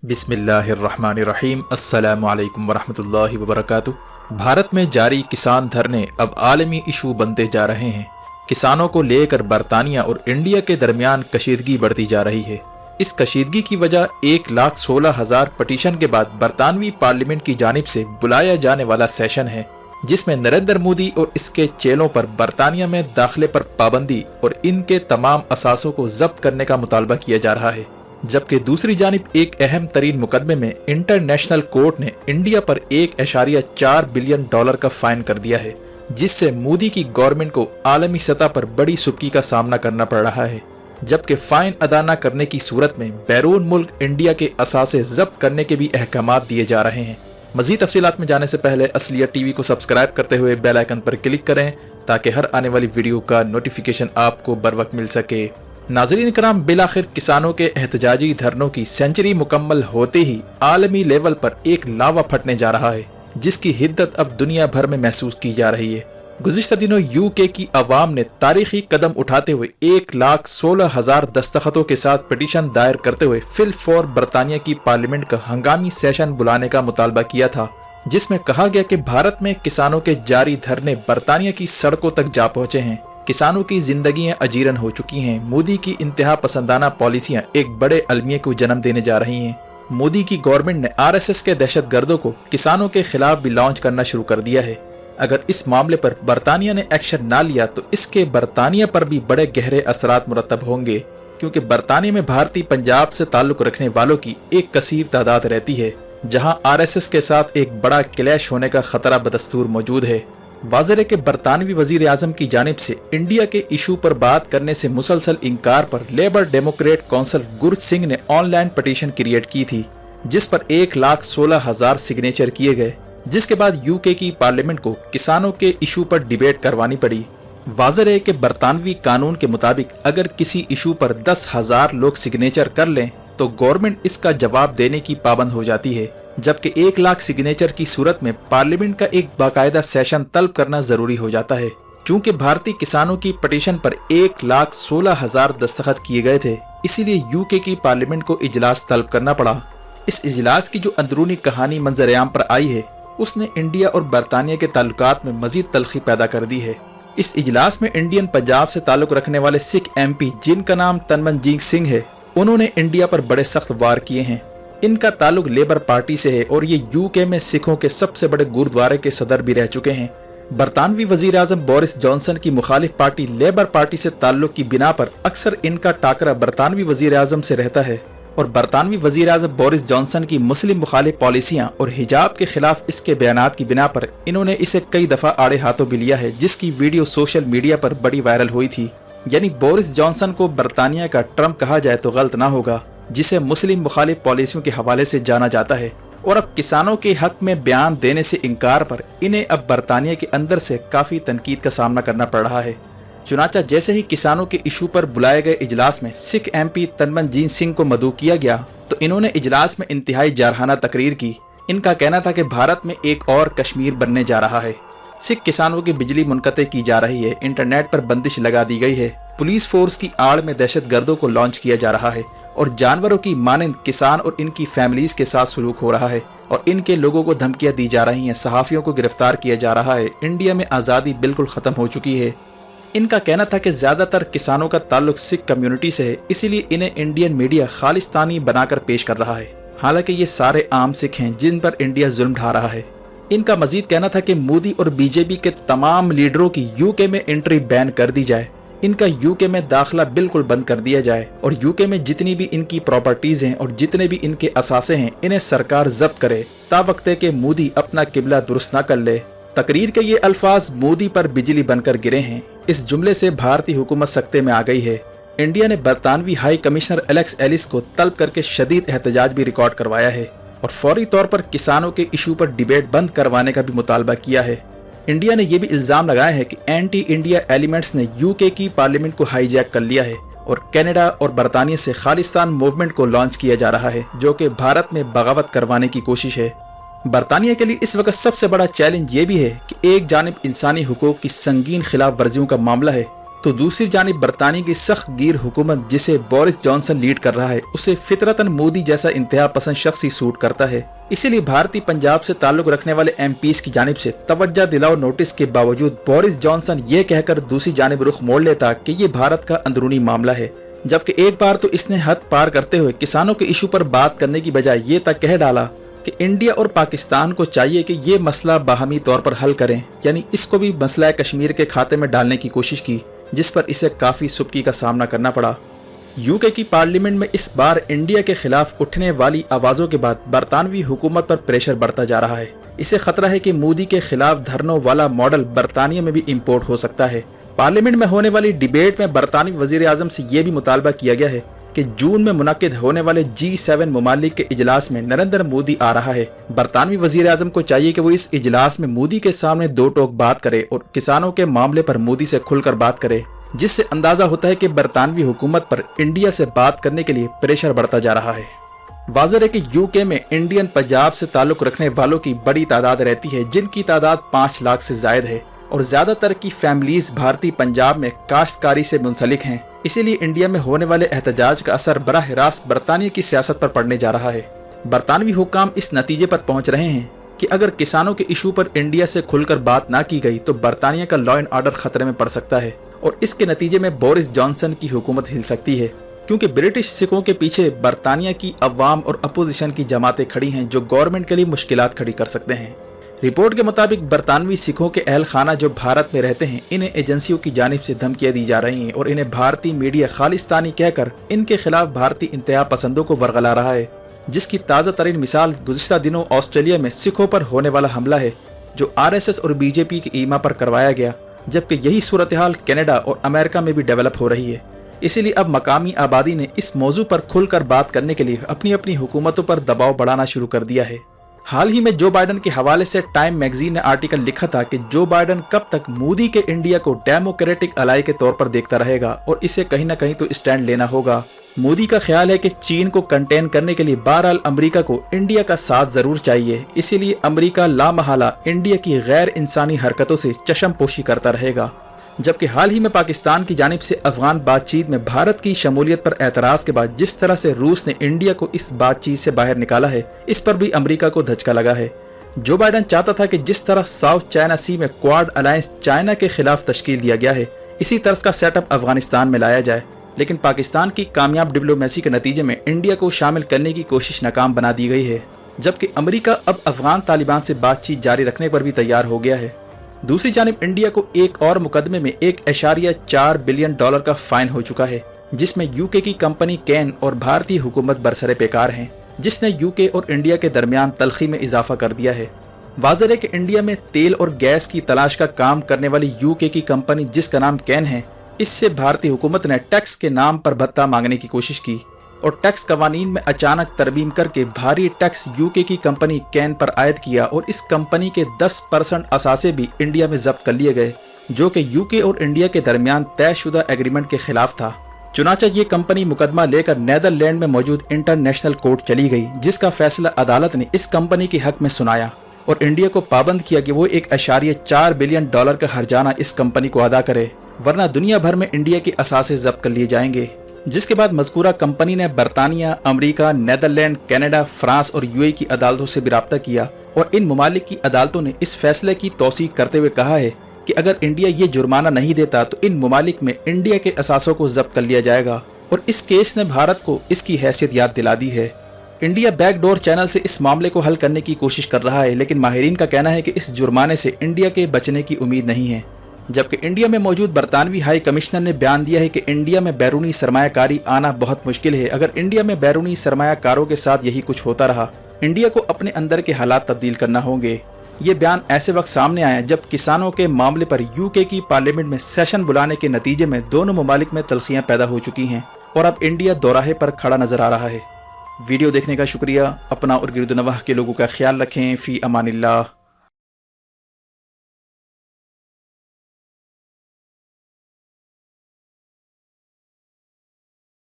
बिस्मिल्लाहिर्रहमानिर्रहीम। अस्सलामु अलैकुम वरहमतुल्लाहि वबरकातुह। भारत में जारी किसान धरने अब आलमी इशू बनते जा रहे हैं। किसानों को लेकर बरतानिया और इंडिया के दरमियान कशीदगी बढ़ती जा रही है। इस कशीदगी की वजह 1,16,000 पटिशन के बाद बरतानवी पार्लियामेंट की जानिब से बुलाया जाने वाला सेशन है, जिसमें नरेंद्र मोदी और इसके चेलों पर बरतानिया में दाखिले पर पाबंदी और इनके तमाम असासों को जब्त करने का मुतालबा किया जा रहा है। जबकि दूसरी जानिब एक अहम तरीन मुकदमे में इंटरनेशनल कोर्ट ने इंडिया पर $1.4 बिलियन का फाइन कर दिया है, जिससे मोदी की गवर्नमेंट को आलमी सतह पर बड़ी सुबकी का सामना करना पड़ रहा है। जबकि फाइन अदा न करने की सूरत में बैरून मुल्क इंडिया के असासे जब्त करने के भी अहकामात दिए जा रहे हैं। मजीद तफसीलात में जाने से पहले असलियत टीवी को सब्सक्राइब करते हुए बेल आइकन पर क्लिक करें ताकि हर आने वाली वीडियो का नोटिफिकेशन आपको बर वक्त मिल सके। नाज़रीन कराम, बिलाखिर किसानों के एहतजाजी धरनों की सेंचुरी मुकम्मल होते ही आलमी लेवल पर एक लावा फटने जा रहा है, जिसकी हिद्दत अब दुनिया भर में महसूस की जा रही है। गुज़िश्ता दिनों यूके की अवाम ने तारीखी कदम उठाते हुए 1,16,000 दस्तखतों के साथ पिटीशन दायर करते हुए फिल फॉर बरतानिया की पार्लियामेंट का हंगामी सेशन बुलाने का मुतालबा किया था, जिसमें कहा गया कि भारत में किसानों के जारी धरने बरतानिया की सड़कों तक जा पहुंचे हैं। किसानों की जिंदगियां अजीरन हो चुकी हैं। मोदी की इंतहा पसंदाना पॉलिसियां एक बड़े अलमिये को जन्म देने जा रही हैं। मोदी की गवर्नमेंट ने आरएसएस के दहशतगर्दों को किसानों के खिलाफ भी लॉन्च करना शुरू कर दिया है। अगर इस मामले पर बरतानिया ने एक्शन ना लिया तो इसके बरतानिया पर भी बड़े गहरे असरात मुरतब होंगे, क्योंकि बरतानिया में भारतीय पंजाब से ताल्लुक रखने वालों की एक कसीर तादाद रहती है, जहां आरएसएस के साथ एक बड़ा क्लैश होने का खतरा बदस्तूर मौजूद है। वाज़ेह है कि बरतानवी वज़ीर आज़म की जानिब से इंडिया के इशू पर बात करने से मुसलसल इनकार पर लेबर डेमोक्रेट कौंसिल गुरसिंह ने ऑनलाइन पटिशन क्रिएट की थी, जिस पर 1,16,000 सिग्नेचर किए गए, जिसके बाद यूके की पार्लियामेंट को किसानों के इशू पर डिबेट करवानी पड़ी। वाज़ेह है कि बरतानवी कानून के मुताबिक अगर किसी इशू पर 10,000 लोग सिग्नेचर कर लें तो गवर्नमेंट इसका जवाब देने की पाबंद हो जाती है, जबकि 1 लाख सिग्नेचर की सूरत में पार्लियामेंट का एक बाकायदा सेशन तलब करना जरूरी हो जाता है। चूंकि भारतीय किसानों की पटिशन पर 1,16,000 दस्तखत किए गए थे, इसीलिए यूके की पार्लियामेंट को इजलास तलब करना पड़ा। इस इजलास की जो अंदरूनी कहानी मंजर-ए-आम पर आई है, उसने इंडिया और बरतानिया के ताल्लुकात में मजीद तलखी पैदा कर दी है। इस इजलास में इंडियन पंजाब से ताल्लुक रखने वाले सिख MP, जिनका नाम तनमनजीत सिंह है, उन्होंने इंडिया पर बड़े सख्त वार किए हैं। इनका ताल्लुक लेबर पार्टी से है और ये यूके में सिखों के सबसे बड़े गुरुद्वारे के सदर भी रह चुके हैं। बरतानवी वजीर आज़म बोरिस जॉनसन की मुखालिफ पार्टी लेबर पार्टी से ताल्लुक की बिना पर अक्सर इनका टाकरा बरतानवी वजीर आज़म से रहता है, और बरतानवी वजीर आज़म बोरिस जॉनसन की मुस्लिम मुखालिफ पॉलिसियाँ और हिजाब के खिलाफ इसके बयानात की बिना पर इन्होंने इसे कई दफ़ा आड़े हाथों भी लिया है, जिसकी वीडियो सोशल मीडिया पर बड़ी वायरल हुई थी। यानी बोरिस जॉनसन को बरतानिया का ट्रम्प कहा जाए तो गलत ना होगा, जिसे मुस्लिम मुखालिफ पॉलिसियों के हवाले से जाना जाता है। और अब किसानों के हक में बयान देने से इनकार पर इन्हें अब बरतानिया के अंदर से काफ़ी तनकीद का सामना करना पड़ रहा है। चुनाचा जैसे ही किसानों के इशू पर बुलाए गए इजलास में सिख MP तनमनजीत सिंह को मदऊ किया गया तो इन्होंने इजलास में इंतहाई जारहाना तकरीर की। इनका कहना था कि भारत में एक और कश्मीर बनने जा रहा है। सिख किसानों की बिजली मुनक़ते की जा रही है, इंटरनेट पर बंदिश लगा दी गई है, पुलिस फोर्स की आड़ में दहशतगर्दों को लॉन्च किया जा रहा है, और जानवरों की मानंद किसान और इनकी फैमिलीज के साथ सलूक हो रहा है, और इनके लोगों को धमकियां दी जा रही हैं, सहाफ़ियों को गिरफ्तार किया जा रहा है। इंडिया में आज़ादी बिल्कुल ख़त्म हो चुकी है। इनका कहना था कि ज़्यादातर किसानों का ताल्लुक सिख कम्युनिटी से है, इसीलिए इन्हें इंडियन मीडिया खालिस्तानी बनाकर पेश कर रहा है, हालांकि ये सारे आम सिख हैं जिन पर इंडिया जुल्म ढा रहा है। इनका मजीद कहना था कि मोदी और बीजेपी के तमाम लीडरों की यूके में एंट्री बैन कर दी जाए, इनका यूके में दाखिला बिल्कुल बंद कर दिया जाए, और यूके में जितनी भी इनकी प्रॉपर्टीज हैं और जितने भी इनके असासे हैं इन्हें सरकार जब्त करे, तावक्ते के मोदी अपना किबला दुरुस्त न कर ले। तकरीर के ये अल्फाज मोदी पर बिजली बनकर गिरे हैं। इस जुमले से भारतीय हुकूमत सख्ते में आ गई है। इंडिया ने बरतानवी हाई कमिश्नर एलेक्स एलिस को तलब करके शदीद एहतजाज भी रिकॉर्ड करवाया है और फौरी तौर पर किसानों के इशू पर डिबेट बंद करवाने का भी मुतालबा किया है। इंडिया ने यह भी इल्ज़ाम लगाया है कि एंटी इंडिया एलिमेंट्स ने यूके की पार्लियामेंट को हाईजैक कर लिया है और कनाडा और बरतानिया से खालिस्तान मूवमेंट को लॉन्च किया जा रहा है, जो कि भारत में बगावत करवाने की कोशिश है। बरतानिया के लिए इस वक्त सबसे बड़ा चैलेंज ये भी है कि एक जानिब इंसानी हुकूक की संगीन खिलाफ वर्जियों का मामला है, तो दूसरी जानिब बरतानिया की सख्त गिर हुकूमत जिसे बोरिस जॉनसन लीड कर रहा है उसे फितरतन मोदी जैसा इंतहा पसंद शख्स ही सूट करता है। इसीलिए भारतीय पंजाब से ताल्लुक रखने वाले एमपीज की जानिब से तवज्जो दिलाओ नोटिस के बावजूद बोरिस जॉनसन ये कहकर दूसरी जानिब रुख मोड़ लेता कि ये भारत का अंदरूनी मामला है, जबकि एक बार तो इसने हद पार करते हुए किसानों के इशू पर बात करने की बजाय ये तक कह डाला कि इंडिया और पाकिस्तान को चाहिए कि ये मसला बाहमी तौर पर हल करें, यानी इसको भी मसला कश्मीर के खाते में डालने की कोशिश की, जिस पर इसे काफ़ी सुबकी का सामना करना पड़ा। यूके की पार्लियामेंट में इस बार इंडिया के खिलाफ उठने वाली आवाज़ों के बाद बरतानवी हुकूमत पर प्रेशर बढ़ता जा रहा है। इसे खतरा है कि मोदी के खिलाफ धरनों वाला मॉडल बरतानिया में भी इम्पोर्ट हो सकता है। पार्लियामेंट में होने वाली डिबेट में बरतानवी वज़ीर आज़म से यह भी मुतालबा किया गया है कि जून में मुनक्किद होने वाले G7 ममालिक के इजलास में नरेंद्र मोदी आ रहा है। बरतानवी वज़ीर आज़म को चाहिए कि वो इस इजलास में मोदी के सामने दो टोक बात करे और किसानों के मामले पर मोदी से खुलकर बात करे, जिससे अंदाजा होता है कि बरतानवी हुकूमत पर इंडिया से बात करने के लिए प्रेशर बढ़ता जा रहा है। वाज़ेह है कि यूके में इंडियन पंजाब से ताल्लुक रखने वालों की बड़ी तादाद रहती है, जिनकी तादाद 5 लाख से जायद है और ज़्यादातर की फैमिलीज भारतीय पंजाब में काश्तकारी से मुंसलिक हैं। इसीलिए इंडिया में होने वाले एहतजाज का असर बराह रास्त बरतानिया की सियासत पर पड़ने जा रहा है। बरतानवी हुक्काम इस नतीजे पर पहुंच रहे हैं कि अगर किसानों के इशू पर इंडिया से खुलकर बात ना की गई तो बरतानिया का लॉ एंड ऑर्डर खतरे में पड़ सकता है और इसके नतीजे में बोरिस जॉनसन की हुकूमत हिल सकती है, क्योंकि ब्रिटिश सिखों के पीछे बरतानिया की अवाम और अपोजिशन की जमातें खड़ी हैं जो गवर्नमेंट के लिए मुश्किलात खड़ी कर सकते हैं। रिपोर्ट के मुताबिक बरतानवी सिखों के अहल खाना जो भारत में रहते हैं, इन्हें एजेंसियों की जानिब से धमकियां दी जा रही हैं और इन्हें भारतीय मीडिया खालिस्तानी कहकर इनके खिलाफ भारतीय इंतहा पसंदों को वरगला रहा है, जिसकी ताज़ा तरीन मिसाल गुज़िश्ता दिनों ऑस्ट्रेलिया में सिखों पर होने वाला हमला है जो RSS और बीजेपी के ईमा पर करवाया गया, जबकि यही सूरत हाल कनाडा और अमेरिका में भी डेवलप हो रही है। इसीलिए अब मकामी आबादी ने इस मौजू पर खुलकर बात करने के लिए अपनी अपनी हुकूमतों पर दबाव बढ़ाना शुरू कर दिया है। हाल ही में जो बाइडन के हवाले से टाइम मैगजीन ने आर्टिकल लिखा था कि जो बाइडन कब तक मोदी के इंडिया को डेमोक्रेटिक अलाई के तौर पर देखता रहेगा और इसे कहीं ना कहीं तो स्टैंड लेना होगा। मोदी का ख्याल है कि चीन को कंटेन करने के लिए बहरहाल अमेरिका को इंडिया का साथ जरूर चाहिए, इसीलिए अमेरिका लामहला इंडिया की गैर इंसानी हरकतों से चश्मपोशी करता रहेगा। जबकि हाल ही में पाकिस्तान की जानिब से अफगान बातचीत में भारत की शमूलियत पर एतराज़ के बाद जिस तरह से रूस ने इंडिया को इस बातचीत से बाहर निकाला है, इस पर भी अमेरिका को धचका लगा है। जो बाइडन चाहता था कि जिस तरह साउथ चाइना सी में क्वाड अलायंस चाइना के खिलाफ तश्कील दिया गया है, इसी तरह का सेटअप अफगानिस्तान में लाया जाए, लेकिन पाकिस्तान की कामयाब डिप्लोमेसी के नतीजे में इंडिया को शामिल करने की कोशिश नाकाम बना दी गई है, जबकि अमेरिका अब अफगान तालिबान से बातचीत जारी रखने पर भी तैयार हो गया है। दूसरी जानिब इंडिया को एक और मुकदमे में $1.4 बिलियन का फाइन हो चुका है, जिसमें यूके की कंपनी कैन और भारतीय हुकूमत बरसरे बेकार हैं, जिसने यूके और इंडिया के दरमियान तलखी में इजाफा कर दिया है। वाज़ेह है कि इंडिया में तेल और गैस की तलाश का काम करने वाली यूके की कंपनी जिसका नाम कैन है, इससे भारतीय हुकूमत ने टैक्स के नाम पर भत्ता मांगने की कोशिश की और टैक्स कवानीन में अचानक तरमीम करके भारी टैक्स यूके की कंपनी कैन पर आयद किया और इस कंपनी के 10% असासे भी इंडिया में जब्त कर लिए गए, जो कि यूके और इंडिया के दरमियान तयशुदा एग्रीमेंट के खिलाफ था। चुनांचे ये कंपनी मुकदमा लेकर नेदरलैंड में मौजूद इंटरनेशनल कोर्ट चली गई, जिसका फैसला अदालत ने इस कंपनी के हक में सुनाया और इंडिया को पाबंद किया कि वो $1.4 बिलियन का हर्जाना इस कंपनी को अदा करे, वरना दुनिया भर में इंडिया के असासे जब्त कर लिए जाएंगे। जिसके बाद मज़कूरा कंपनी ने बरतानिया, अमेरिका, नेदरलैंड, कनाडा, फ्रांस और यूएई की अदालतों से भी राब्ता किया और इन ममालिक की अदालतों ने इस फैसले की तौसीक करते हुए कहा है कि अगर इंडिया ये जुर्माना नहीं देता तो इन ममालिक में इंडिया के असासों को जब्त कर लिया जाएगा और इस केस ने भारत को इसकी हैसियत याद दिला दी है। इंडिया बैकडोर चैनल से इस मामले को हल करने की कोशिश कर रहा है, लेकिन माहिरीन का कहना है कि इस जुर्माने से इंडिया के बचने की उम्मीद नहीं है। जबकि इंडिया में मौजूद बरतानवी हाई कमिश्नर ने बयान दिया है कि इंडिया में बैरूनी सरमायाकारी आना बहुत मुश्किल है। अगर इंडिया में बैरूनी सरमायाकारों के साथ यही कुछ होता रहा, इंडिया को अपने अंदर के हालात तब्दील करना होंगे। ये बयान ऐसे वक्त सामने आया जब किसानों के मामले पर यूके की पार्लियामेंट में सेशन बुलाने के नतीजे में दोनों ममालिक में तलखियां पैदा हो चुकी हैं और अब इंडिया दोराहे पर खड़ा नजर आ रहा है। वीडियो देखने का शुक्रिया। अपना और गिरदनवाह के लोगों का ख्याल रखें। फ़ी अमानिल्लाह।